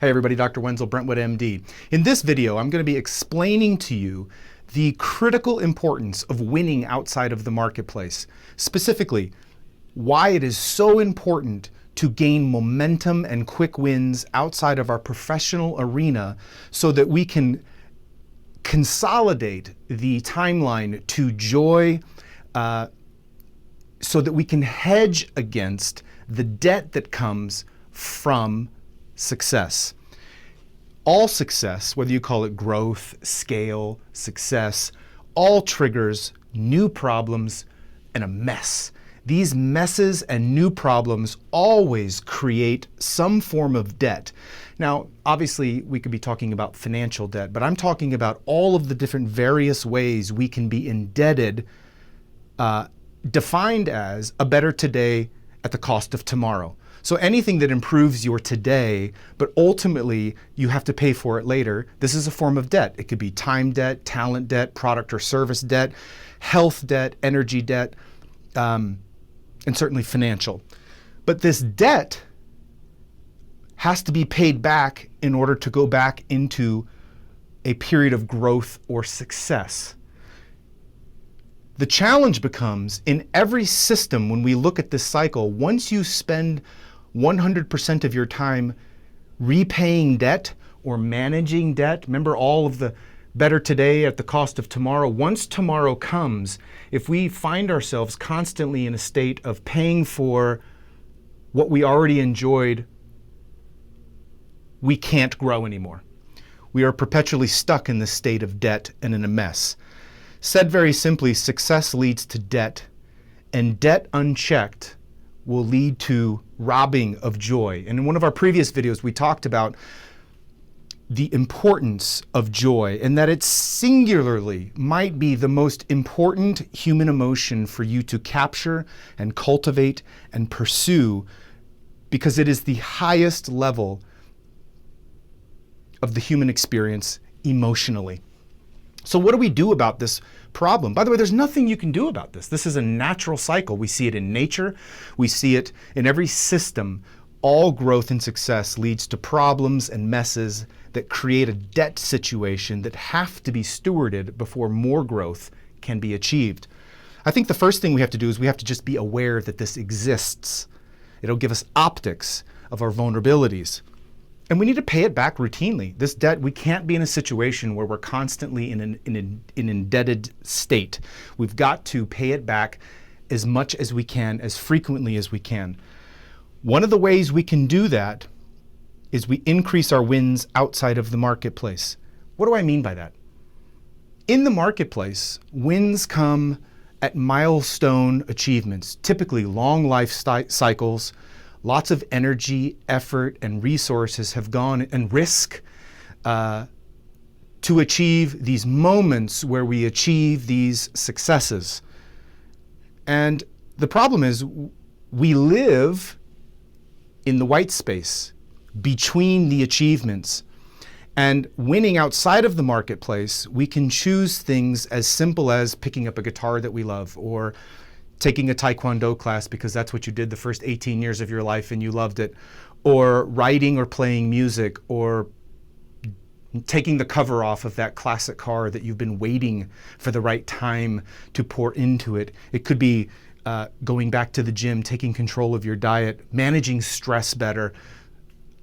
Hey everybody, Dr. Wenzel, Brentwood MD. In this video, I'm going to be explaining to you the critical importance of winning outside of the marketplace. Specifically, why it is so important to gain momentum and quick wins outside of our professional arena so that we can consolidate the timeline to joy, so that we can hedge against the debt that comes from success. All success, whether you call it growth, scale, success, all triggers new problems and a mess. These messes and new problems always create some form of debt. Now, obviously, we could be talking about financial debt, but I'm talking about all of the different various ways we can be indebted, defined as a better today at the cost of tomorrow. So anything that improves your today, but ultimately you have to pay for it later, this is a form of debt. It could be time debt, talent debt, product or service debt, health debt, energy debt, and certainly financial. But this debt has to be paid back in order to go back into a period of growth or success. The challenge becomes in every system when we look at this cycle, once you spend 100% of your time repaying debt or managing debt, remember all of the better today at the cost of tomorrow. Once tomorrow comes, if we find ourselves constantly in a state of paying for what we already enjoyed, we can't grow anymore. We are perpetually stuck in this state of debt and in a mess. Said very simply, success leads to debt, and debt unchecked will lead to robbing of joy. And in one of our previous videos, we talked about the importance of joy and that it singularly might be the most important human emotion for you to capture and cultivate and pursue because it is the highest level of the human experience emotionally. So what do we do about this problem? By the way, there's nothing you can do about this. This is a natural cycle. We see it in nature. We see it in every system. All growth and success leads to problems and messes that create a debt situation that have to be stewarded before more growth can be achieved. I think the first thing we have to do is we have to just be aware that this exists. It'll give us optics of our vulnerabilities. And we need to pay it back routinely. This debt, we can't be in a situation where we're constantly in an indebted state. We've got to pay it back as much as we can, as frequently as we can. One of the ways we can do that is we increase our wins outside of the marketplace. What do I mean by that? In the marketplace, wins come at milestone achievements, typically long life cycles. Lots of energy, effort, and resources have gone and risk to achieve these moments where we achieve these successes. And the problem is we live in the white space between the achievements. And winning outside of the marketplace, we can choose things as simple as picking up a guitar that we love or taking a Taekwondo class because that's what you did the first 18 years of your life and you loved it, or writing or playing music, or taking the cover off of that classic car that you've been waiting for the right time to pour into it. It could be going back to the gym, taking control of your diet, managing stress better.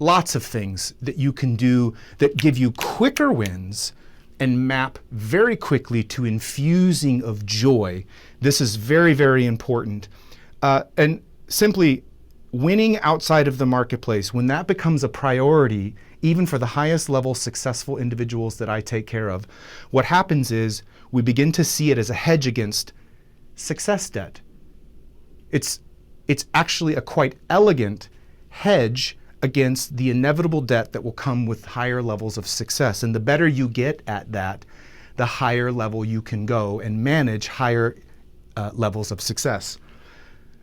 Lots of things that you can do that give you quicker wins and map very quickly to infusing of joy. This is very, very important. And simply winning outside of the marketplace, when that becomes a priority, even for the highest level successful individuals that I take care of, what happens is we begin to see it as a hedge against success debt. It's actually a quite elegant hedge against the inevitable debt that will come with higher levels of success. And the better you get at that, the higher level you can go and manage higher levels of success.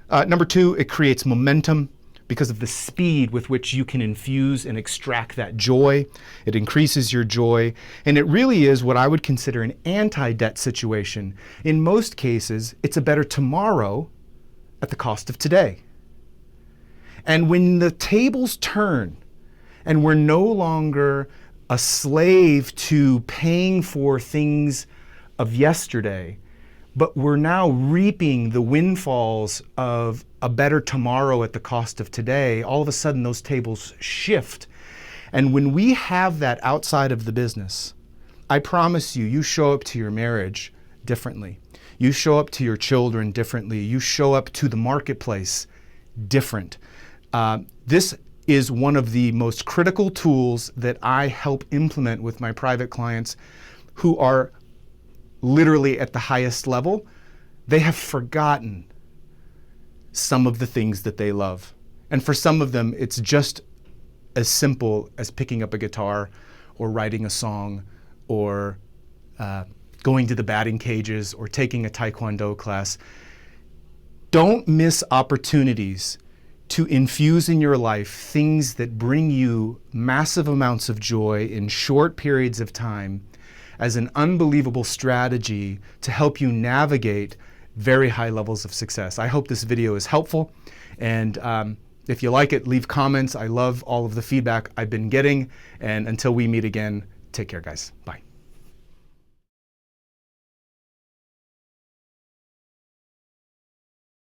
Number two, it creates momentum because of the speed with which you can infuse and extract that joy. It increases your joy. And it really is what I would consider an anti-debt situation. In most cases, it's a better tomorrow at the cost of today. And when the tables turn And we're no longer a slave to paying for things of yesterday, but we're now reaping the windfalls of a better tomorrow at the cost of today. All of a sudden, those tables shift. And when we have that outside of the business, I promise you, you show up to your marriage differently. You show up to your children differently. You show up to the marketplace different. This is one of the most critical tools that I help implement with my private clients who are literally at the highest level. They have forgotten some of the things that they love. And for some of them, it's just as simple as picking up a guitar or writing a song or going to the batting cages or taking a Taekwondo class. Don't miss opportunities to infuse in your life things that bring you massive amounts of joy in short periods of time as an unbelievable strategy to help you navigate very high levels of success. I hope this video is helpful, and if you like it, leave comments. I love all of the feedback I've been getting, and until we meet again, take care, guys. Bye.